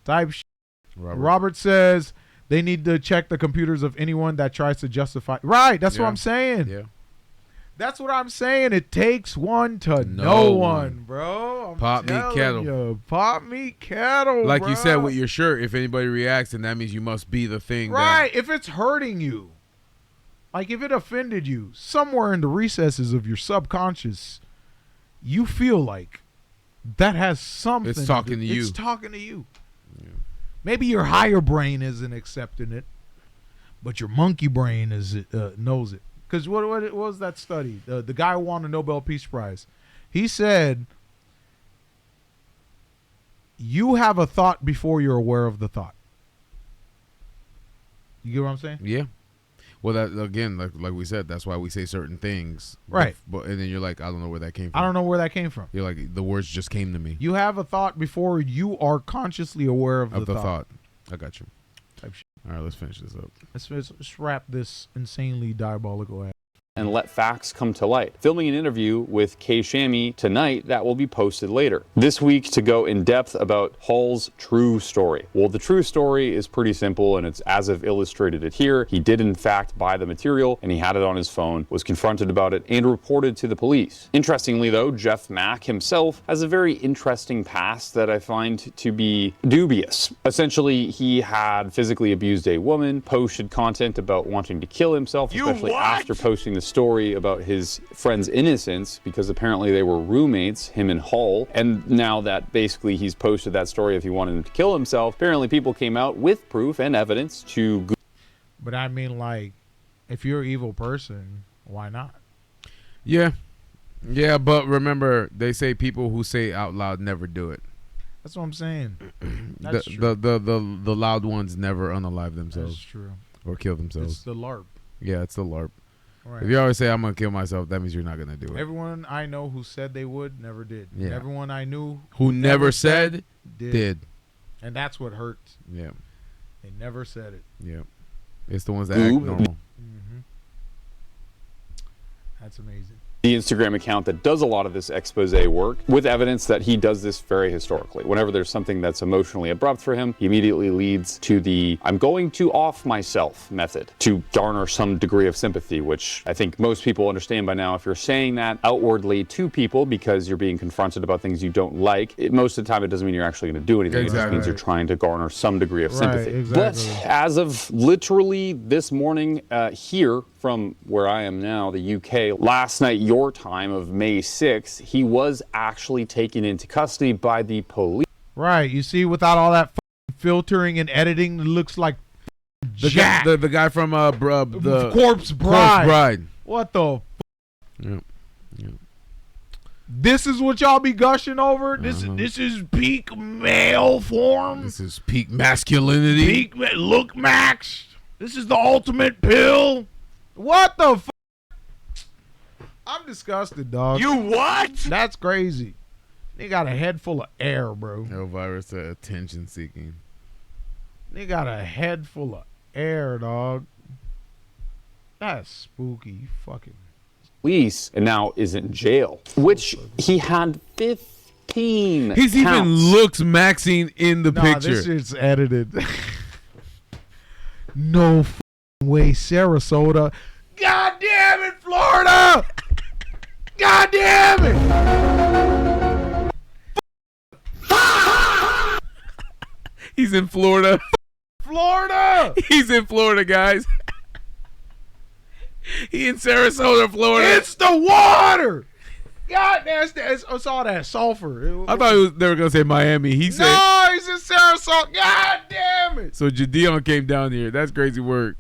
type shit. Robert says they need to check the computers of anyone that tries to justify. Right, that's what I'm saying. Yeah. That's what I'm saying. It takes one to know one, bro. Pop me kettle. Pop me kettle, like bro. you said with your shirt, if anybody reacts, then that means you must be the thing. Right. If it's hurting you, like if it offended you, somewhere in the recesses of your subconscious, you feel like that has something. It's talking to you. It's talking to you. Yeah. Maybe your higher brain isn't accepting it, but your monkey brain knows it. Because what was that study? The guy who won the Nobel Peace Prize. He said, you have a thought before you're aware of the thought. You get what I'm saying? Yeah. Well, that again, like we said, that's why we say certain things. Right. But and then you're like, I don't know where that came from. I don't know where that came from. You're like, the words just came to me. You have a thought before you are consciously aware of the thought. I got you. Type shit. All right, let's finish this up. Let's wrap this insanely diabolical ass. And let facts come to light. Filming an interview with Kay Shammy tonight that will be posted later. This week to go in depth about Hall's true story. Well, the true story is pretty simple and it's as I've illustrated it here. He did in fact buy the material and he had it on his phone, was confronted about it and reported to the police. Interestingly though, Jeff Mack himself has a very interesting past that I find to be dubious. Essentially, he had physically abused a woman, posted content about wanting to kill himself, especially after posting the story about his friend's innocence because apparently they were roommates, him and Hall. And now that basically he's posted that story if he wanted him to kill himself, apparently people came out with proof and evidence to... But I mean, like, if you're an evil person, why not? Yeah. Yeah, but remember, they say people who say out loud never do it. That's what I'm saying. That's true. The loud ones never unalive themselves. That's true. Or kill themselves. It's the LARP. Yeah, it's the LARP. Right. If you always say I'm gonna kill myself, that means you're not gonna do it. Everyone I know who said they would never did. Yeah. Everyone I knew who never said did. And that's what hurts. Yeah. They never said it. Yeah. It's the ones that act normal. Mm-hmm. That's amazing. The Instagram account that does a lot of this expose work with evidence that he does this very historically. Whenever there's something that's emotionally abrupt for him, he immediately leads to the I'm going to off myself method to garner some degree of sympathy, which I think most people understand by now. If you're saying that outwardly to people because you're being confronted about things you don't like, most of the time it doesn't mean you're actually going to do anything. Exactly. It just means you're trying to garner some degree of sympathy. Exactly. But as of literally this morning here from where I am now, the UK, last night, your time of May 6th, he was actually taken into custody by the police. Right. You see, without all that filtering and editing, it looks like the guy from the Corpse Bride. Corpse Bride. What the? Yeah. Yeah. This is what y'all be gushing over. This is peak male form. This is peak masculinity. Look, Max. This is the ultimate pill. What the f? I'm disgusted, dog. You what? That's crazy. They got a head full of air, bro. No virus attention seeking. They got a head full of air, dog. That's spooky. Fucking. Police and now is in jail, which he had 15. He's counts. even looks maxing in the picture. This shit's edited. No way, Sarasota. God damn it, Florida! God damn it! He's in Florida. Florida! He's in Florida, guys. He in Sarasota, Florida. It's the water! God damn, it's all that sulfur. I thought they were going to say Miami. He said... No, he's in Sarasota. God damn it! So Jadeon came down here. That's crazy work.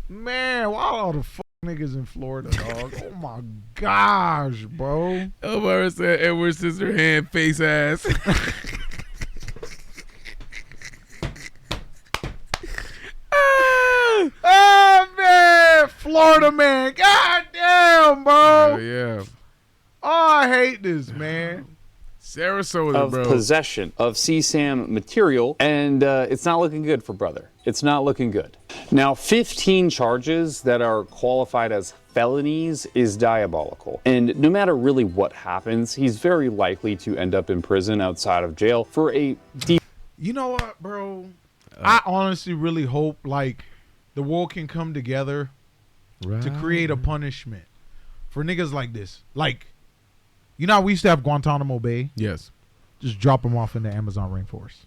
Man, why all the niggas in Florida, dog? Oh my gosh, bro. Elvira said Edward Scissorhand face ass. Oh man, Florida man. God damn, bro. Yeah. Oh, I hate this, man. Sarasota, bro. Possession of CSAM material, and it's not looking good for brother. It's not looking good. Now, 15 charges that are qualified as felonies is diabolical. And no matter really what happens, he's very likely to end up in prison outside of jail for a You know what, bro? I honestly really hope like the world can come together to create a punishment for niggas like this. Like, you know how we used to have Guantanamo Bay? Yes. Just drop them off in the Amazon rainforest.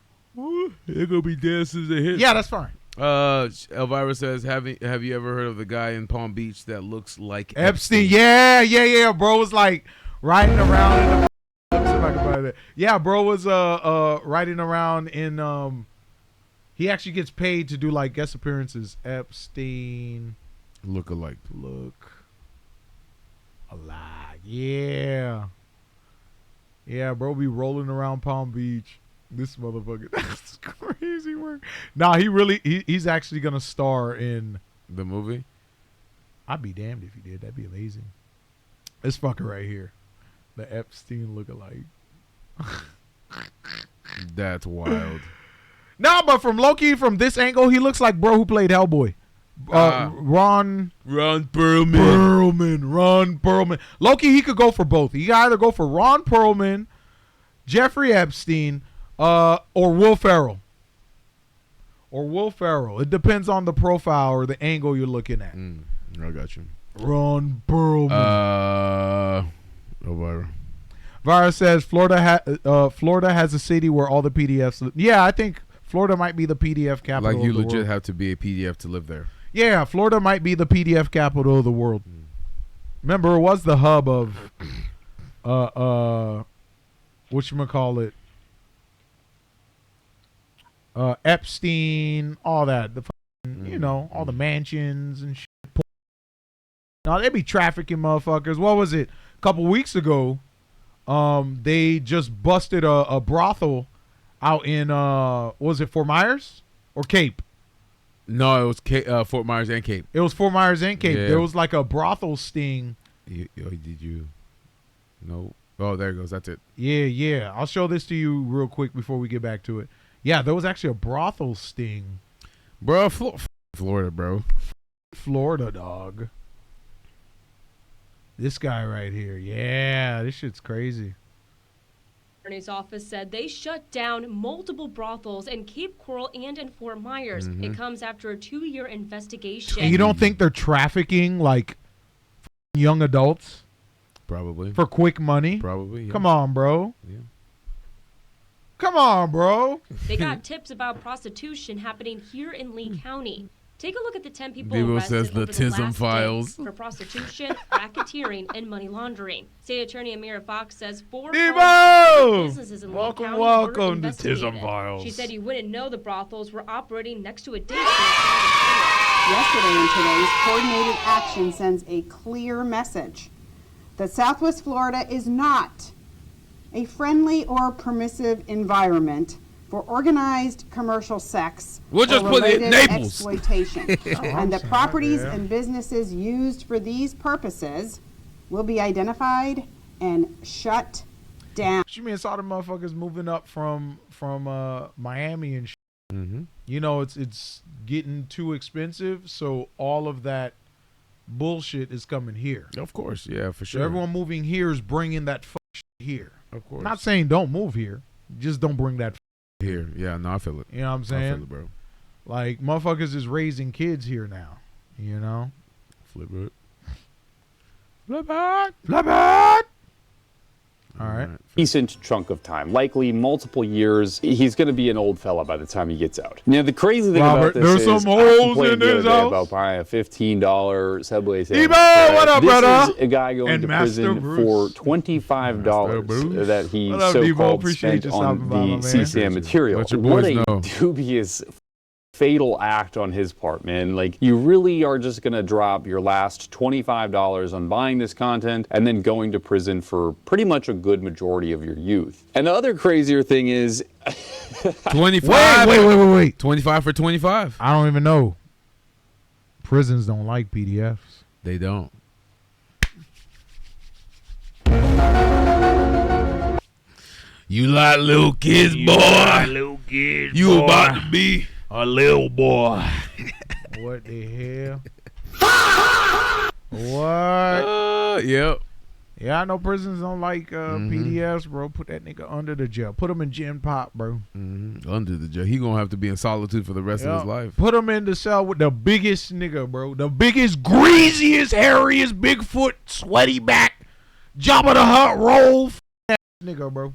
They're gonna be dances and hits. Yeah, that's fine. Elvira says, have you ever heard of the guy in Palm Beach that looks like Epstein? Yeah. Bro was like riding around in the. Let me see if I can find it. Yeah, bro was riding around in He actually gets paid to do like guest appearances. Epstein look-alike. Look alike. Yeah. Yeah, bro be rolling around Palm Beach. This motherfucker. That's crazy work. Nah, he's actually gonna star in The movie? I'd be damned if he did. That'd be amazing. This fucker right here. The Epstein lookalike. That's wild. Nah, but from Loki, from this angle, he looks like bro who played Hellboy. Ron Perlman. Loki, he could go for both. He could either go for Ron Perlman, Jeffrey Epstein, or Will Ferrell. It depends on the profile or the angle you're looking at. I got you. Ron Perlman. Elvira. Vara says Florida has a city where all the PDFs live. Yeah, I think Florida might be the PDF capital. Like you of the legit world. have to be a PDF to live there. Yeah, Florida might be the PDF capital of the world. Remember, it was the hub of whatchamacallit, Epstein, all that. The you know, all the mansions and shit. Now they be trafficking motherfuckers. What was it? A couple weeks ago, they just busted a brothel out in was it Fort Myers or Cape? No, it was Fort Myers and Cape. It was Fort Myers and Cape. Yeah. There was like a brothel sting. Did you? No. Oh, there it goes. That's it. Yeah. I'll show this to you real quick before we get back to it. Yeah, there was actually a brothel sting. Bro, Florida, bro. Florida, dog. This guy right here. Yeah, this shit's crazy. Attorney's office said they shut down multiple brothels in Cape Coral and in Fort Myers. It comes after a 2-year investigation. And you don't think they're trafficking like young adults Probably. for quick money? Probably. Yeah. Come on, bro. Yeah. Come on, bro. They got tips about prostitution happening here in Lee County. Take a look at the 10 people Debo arrested says the over the Tism last files. day for prostitution, racketeering, and money laundering. State Attorney Amira Fox says 4 Debo! businesses in Lee Welcome County were to investigated. Tism Files. She said you wouldn't know the brothels were operating next to a daycare. Yesterday and today's coordinated action sends a clear message that Southwest Florida is not a friendly or permissive environment for organized commercial sex We'll just or put it in related Naples. exploitation. And the properties and businesses used for these purposes will be identified and shut down. She mean saw the motherfuckers moving up from Miami and shit. You know, it's getting too expensive, so all of that bullshit is coming here. Of course. Yeah, for So sure. everyone moving here is bringing that shit here. Of course. Not saying don't move here, just don't bring that. Here. Yeah, no, I feel it. You know what I'm I saying? feel it, bro. Like motherfuckers is raising kids here now. You know. Flip it. Flip it. All right. Decent chunk of time, likely multiple years. He's going to be an old fella by the time he gets out. Now, the crazy thing Robert, about this there's is some I holes complained in the this other day house. about buying a $15 Subway sandwich. Debo, what up, This brother? is a guy going And to Master prison Bruce. for $25 that he What up, Debo? so-called Appreciate spent you on stopping by, my the man. CSAM material. Let your What boys a know. dubious fatal act on his part, man. Like, you really are just going to drop your last $25 on buying this content and then going to prison for pretty much a good majority of your youth. And the other crazier thing is 25. Wait. 25 for 25. I don't even know. Prisons don't like PDFs. They don't. You like little kids, boy. Little kids, You about to be a little boy. What the hell? What? Yep. Yeah, I know prisons don't like PDS, bro. Put that nigga under the jail. Put him in gin pop, bro. Under the jail. He gonna have to be in solitude for the rest of his life. Put him in the cell with the biggest nigga, bro. The biggest, greasiest, hairiest, Bigfoot, sweaty back, Jabba the Hutt roll nigga, bro.